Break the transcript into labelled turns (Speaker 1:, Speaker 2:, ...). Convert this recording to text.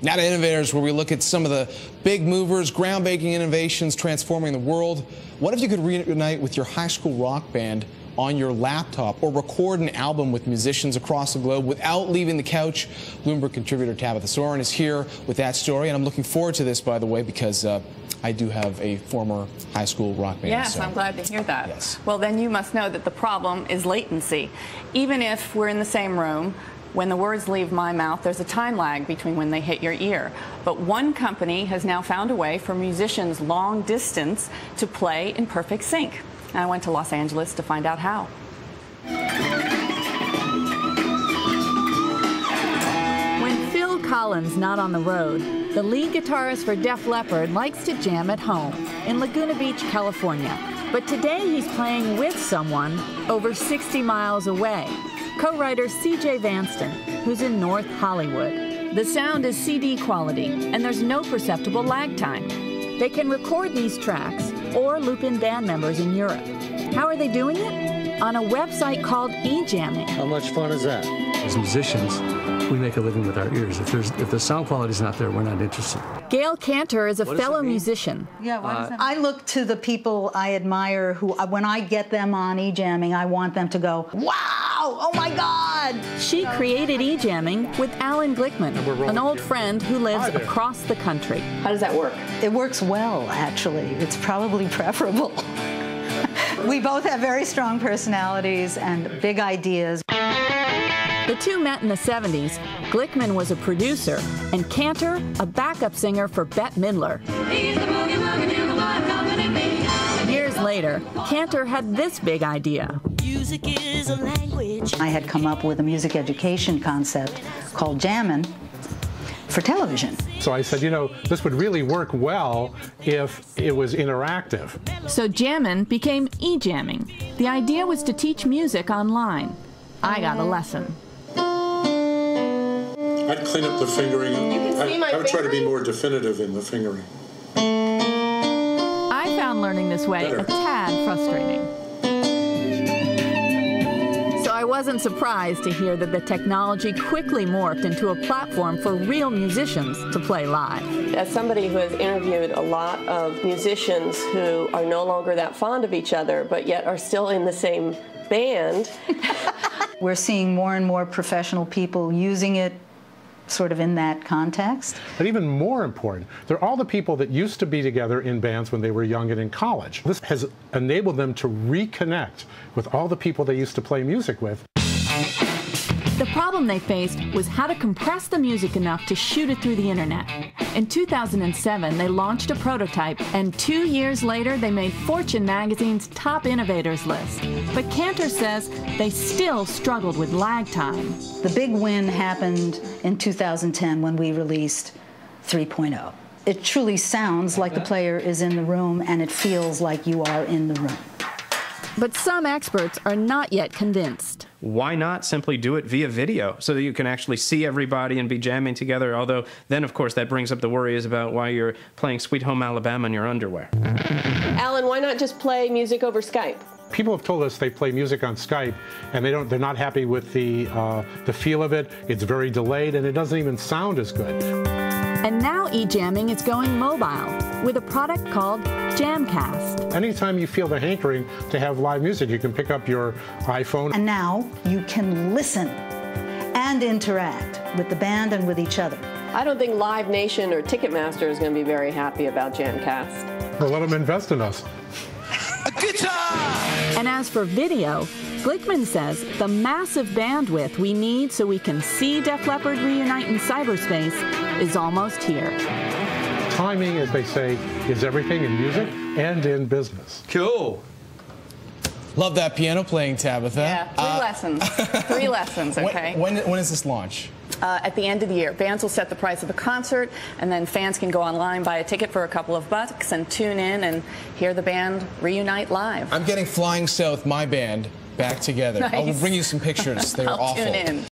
Speaker 1: Now to Innovators, where we look at some of the big movers, groundbreaking innovations transforming the world. What if you could reunite with your high school rock band on your laptop or record an album with musicians across the globe without leaving the couch? Bloomberg contributor Tabitha Soren is here with that story, and I'm looking forward to this, by the way, because I do have a former high school rock band.
Speaker 2: Yes,
Speaker 1: so.
Speaker 2: I'm glad to hear that.
Speaker 1: Yes.
Speaker 2: Well, then you must know that the problem is latency. Even if we're in the same room, when the words leave my mouth, there's a time lag between when they hit your ear. But one company has now found a way for musicians long distance to play in perfect sync. And I went to Los Angeles to find out how. When Phil Collins not on the road, the lead guitarist for Def Leppard likes to jam at home in Laguna Beach, California. But today he's playing with someone over 60 miles away. Co-writer C.J. Vanston, who's in North Hollywood. The sound is CD quality, and there's no perceptible lag time. They can record these tracks or loop in band members in Europe. How are they doing it? On a website called EJamming.
Speaker 3: How much fun is that?
Speaker 4: As musicians, we make a living with our ears. If the sound quality's not there, we're not interested.
Speaker 2: Gail Cantor is a fellow musician.
Speaker 5: Yeah, what does that mean? I look to the people I admire who, when I get them on EJamming, I want them to go, wow! Oh my God!
Speaker 2: She created EJamming with Alan Glickman, an old friend who lives across the country. How does that work?
Speaker 5: It works well, actually. It's probably preferable. We both have very strong personalities and big ideas.
Speaker 2: The two met in the 70s. Glickman was a producer, and Cantor, a backup singer for Bette Midler. Years later, Cantor had this big idea.
Speaker 6: Music is a language.
Speaker 5: I had come up with a music education concept called Jammin' for television.
Speaker 7: So I said, you know, this would really work well if it was interactive.
Speaker 2: So Jammin' became EJamming. The idea was to teach music online. I got a lesson.
Speaker 8: I'd clean up the fingering. I would try to be more definitive in the fingering.
Speaker 2: I found learning this way a tad frustrating. So I wasn't surprised to hear that the technology quickly morphed into a platform for real musicians to play live.
Speaker 9: As somebody who has interviewed a lot of musicians who are no longer that fond of each other, but yet are still in the same band.
Speaker 5: We're seeing more and more professional people using it sort of in that context.
Speaker 7: But even more important, they're all the people that used to be together in bands when they were young and in college. This has enabled them to reconnect with all the people they used to play music with.
Speaker 2: The problem they faced was how to compress the music enough to shoot it through the internet. In 2007, they launched a prototype, and 2 years later, they made Fortune magazine's top innovators list. But Cantor says they still struggled with lag time.
Speaker 5: The big win happened in 2010 when we released 3.0. It truly sounds like the player is in the room, and it feels like you are in the room.
Speaker 2: But some experts are not yet convinced.
Speaker 10: Why not simply do it via video so that you can actually see everybody and be jamming together? Although then, of course, that brings up the worries about why you're playing Sweet Home Alabama in your underwear.
Speaker 9: Alan, why not just play music over Skype?
Speaker 7: People have told us they play music on Skype and they're not happy with the feel of it. It's very delayed and it doesn't even sound as good.
Speaker 2: And now EJamming is going mobile with a product called Jamcast.
Speaker 7: Anytime you feel the hankering to have live music, you can pick up your iPhone.
Speaker 5: And now you can listen and interact with the band and with each other.
Speaker 9: I don't think Live Nation or Ticketmaster is going to be very happy about Jamcast.
Speaker 7: Well, let them invest in us.
Speaker 1: A guitar!
Speaker 2: And as for video, Glickman says the massive bandwidth we need so we can see Def Leppard reunite in cyberspace is almost here.
Speaker 7: Timing, as they say, is everything in music and in business.
Speaker 1: Cool. Love that piano playing, Tabitha.
Speaker 2: Yeah, 3 lessons. 3 lessons, okay?
Speaker 1: When does this launch?
Speaker 2: At the end of the year. Bands will set the price of the concert, and then fans can go online, buy a ticket for a couple of bucks, and tune in and hear the band reunite live.
Speaker 1: I'm getting Flying South, my band, back together.
Speaker 2: Nice.
Speaker 1: I'll bring you some pictures. They're awful.
Speaker 2: Tune in.